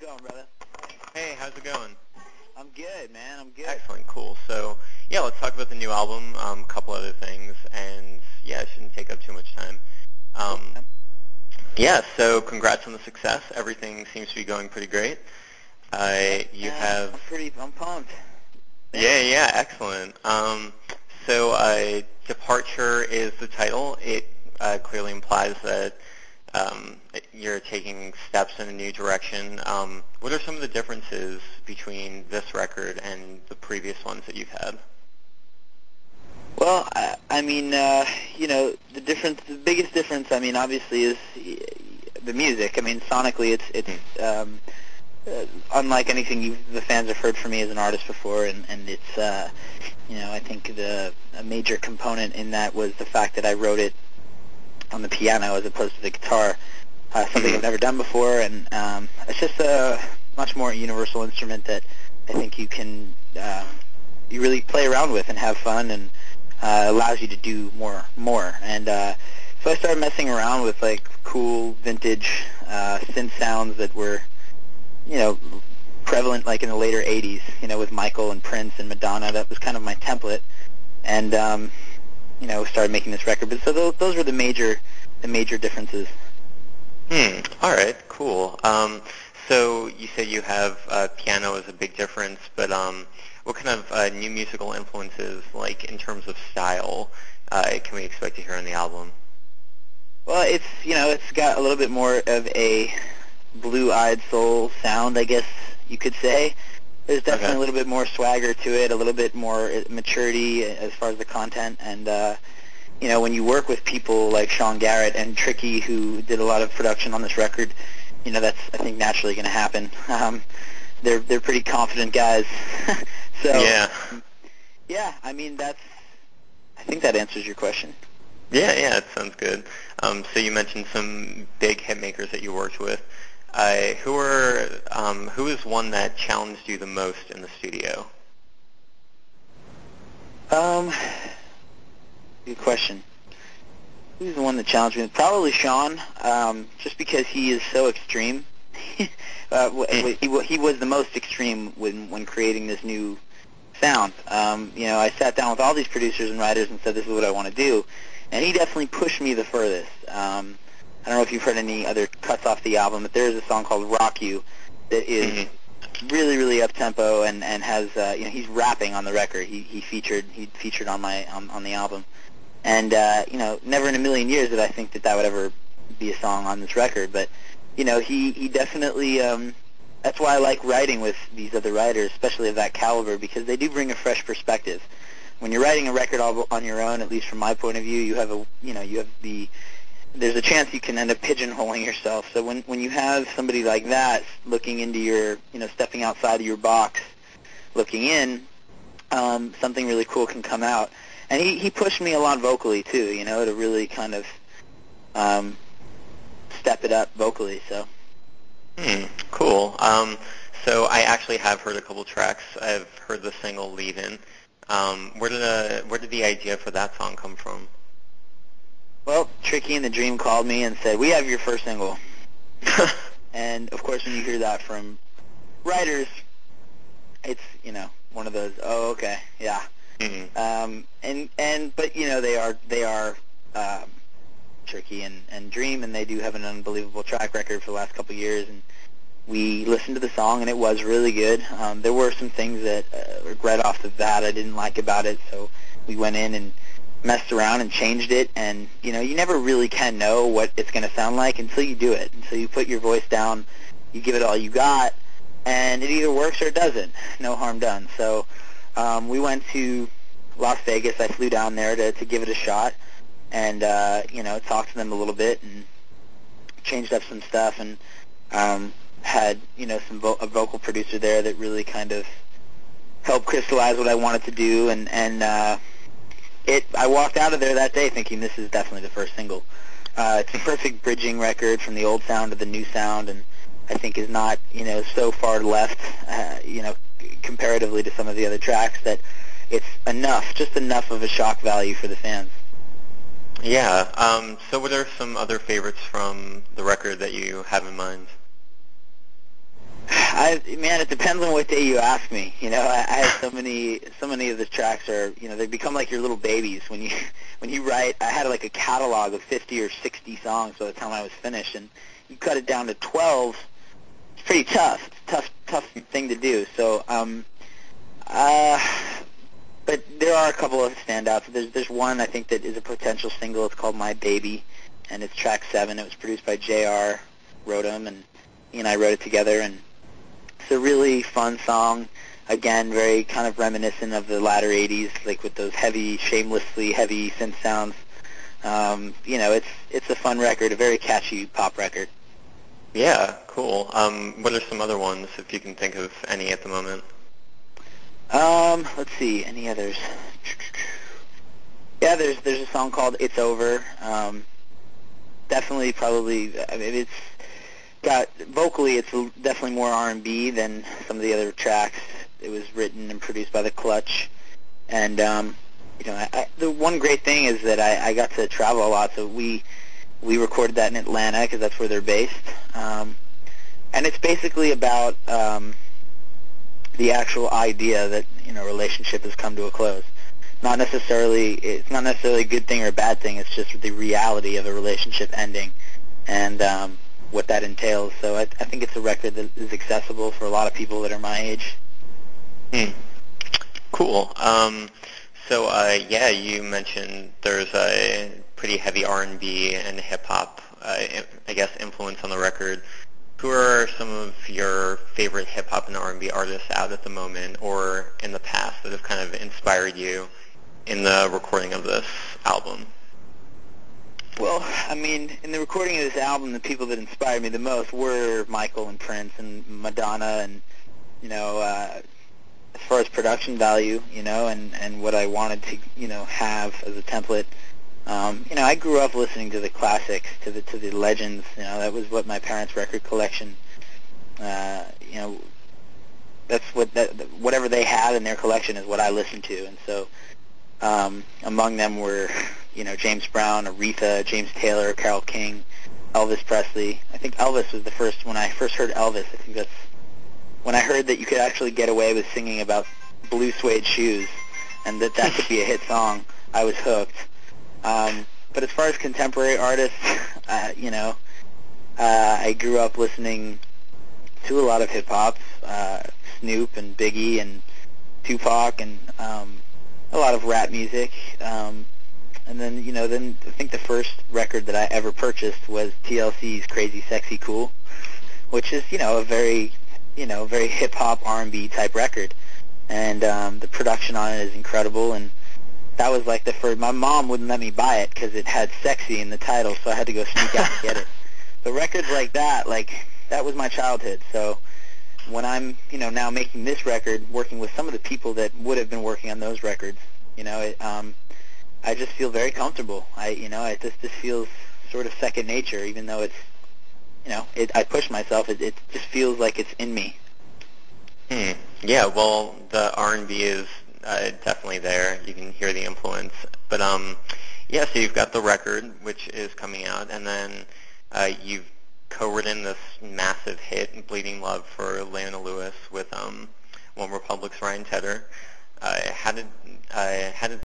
it going, brother? Hey, how's it going? I'm good, man. I'm good. Excellent, cool. So, yeah, let's talk about the new album, a couple other things, and yeah, it shouldn't take up too much time. Yeah, so congrats on the success. Everything seems to be going pretty great. I'm pumped. Yeah, excellent. So, Departure is the title. It clearly implies that you're taking steps in a new direction. What are some of the differences between this record and the previous ones that you've had? Well, the biggest difference, obviously, is the music. Sonically, it's unlike anything the fans have heard from me as an artist before, and it's, I think a major component in that was the fact that I wrote it on the piano as opposed to the guitar, something I've never done before, and it's just a much more universal instrument that I think you can you really play around with and have fun, and allows you to do more. And so I started messing around with like cool vintage synth sounds that were, prevalent like in the later 80s, with Michael and Prince and Madonna. That was kind of my template, and started making this record. But so those were the major differences. All right, cool. So you said you have piano as a big difference, but what kind of new musical influences, like in terms of style, can we expect to hear on the album? Well, it's got a little bit more of a blue-eyed soul sound, I guess you could say. There's definitely a little bit more swagger to it, a little bit more maturity as far as the content, and when you work with people like Sean Garrett and Tricky, who did a lot of production on this record, that's, I think, naturally going to happen. They're pretty confident guys. So yeah, I think that answers your question. Yeah, it sounds good. So you mentioned some big hit makers that you worked with. Who is one that challenged you the most in the studio? Good question. Who's the one that challenged me? Probably Sean, just because he is so extreme. He was the most extreme when creating this new sound. I sat down with all these producers and writers and said, this is what I want to do, and he definitely pushed me the furthest. I don't know if you've heard any other cuts off the album, but there is a song called Rock You that is really, really up-tempo and has, he's rapping on the record. He featured on the album. And, never in a million years did I think that would ever be a song on this record. But, he definitely, that's why I like writing with these other writers, especially of that caliber, because they do bring a fresh perspective. When you're writing a record all on your own, at least from my point of view, there's a chance you can end up pigeonholing yourself. So when you have somebody like that looking into your, stepping outside of your box, looking in, something really cool can come out. And he pushed me a lot vocally too, to really kind of step it up vocally. So. Cool. So I actually have heard a couple tracks. I've heard the single "Leave In." Where did the idea for that song come from? Well, Tricky and the Dream called me and said, we have your first single. And, of course, when you hear that from writers, it's, one of those, oh, okay, yeah. But, they are Tricky and Dream, and they do have an unbelievable track record for the last couple of years, and we listened to the song, and it was really good. There were some things that, right off the bat, I didn't like about it, so we went in and messed around and changed it, and you never really can know what it's going to sound like until you do it. Until you put your voice down, you give it all you got, and it either works or it doesn't. No harm done. So we went to Las Vegas. I flew down there to give it a shot, and talked to them a little bit and changed up some stuff, and had a vocal producer there that really kind of helped crystallize what I wanted to do, and I walked out of there that day thinking this is definitely the first single. It's a perfect bridging record from the old sound to the new sound, and I think is not, so far left, comparatively to some of the other tracks, that it's just enough of a shock value for the fans. Yeah. So what are some other favorites from the record that you have in mind? Man, it depends on what day you ask me. You know, I have so many of the tracks are, you know, they become like your little babies when you write. I had like a catalog of 50 or 60 songs by the time I was finished, and you cut it down to 12. It's pretty tough. It's a tough thing to do. So, but there are a couple of standouts. There's one I think that is a potential single. It's called My Baby, and it's track 7. It was produced by JR, wrote him, and he and I wrote it together, and it's a really fun song. Again, very kind of reminiscent of the latter 80s, like with those heavy, shamelessly heavy synth sounds. You know, it's a fun record, a very catchy pop record. Yeah, cool. What are some other ones, if you can think of any at the moment? Let's see, any others? Yeah, there's a song called It's Over. Definitely, probably, I mean, it's got, vocally, it's definitely more R&B than some of the other tracks. It was written and produced by The Clutch. And, you know, the one great thing is that I got to travel a lot, so we recorded that in Atlanta because that's where they're based. And it's basically about the actual idea that, you know, a relationship has come to a close. It's not necessarily a good thing or a bad thing. It's just the reality of a relationship ending and what that entails. So I think it's a record that is accessible for a lot of people that are my age. Cool. So yeah, you mentioned there's a pretty heavy R&B and hip-hop, I guess, influence on the record. Who are some of your favorite hip-hop and R&B artists out at the moment or in the past that have kind of inspired you in the recording of this album? Well, I mean, in the recording of this album, the people that inspired me the most were Michael and Prince and Madonna, and, you know, as far as production value, you know, and what I wanted to, you know, have as a template. You know, I grew up listening to the classics, to the legends. You know, that was what my parents' record collection. You know, that's whatever they had in their collection is what I listened to, and so among them were, you know, James Brown, Aretha, James Taylor, Carole King, Elvis Presley. I think Elvis was the first. When I first heard Elvis, I think that's when I heard that you could actually get away with singing about blue suede shoes, and that could be a hit song. I was hooked. But as far as contemporary artists, you know, I grew up listening to a lot of hip-hop, Snoop and Biggie and Tupac, and a lot of rap music. And then, you know, then I think the first record that I ever purchased was TLC's Crazy Sexy Cool, which is, you know, a very hip-hop R&B type record. And the production on it is incredible, and that was like the first. My mom wouldn't let me buy it because it had "sexy" in the title, so I had to go sneak out and get it. But records like that was my childhood. So when I'm, you know, now making this record, working with some of the people that would have been working on those records, you know, I just feel very comfortable. It just feels sort of second nature, even though it's, you know, I push myself. It just feels like it's in me. Yeah, well, the R&B is definitely there. You can hear the influence. But, yeah, so you've got the record, which is coming out, and then you've co-written this massive hit, Bleeding Love, for Leona Lewis with One Republic's Ryan Tedder. How did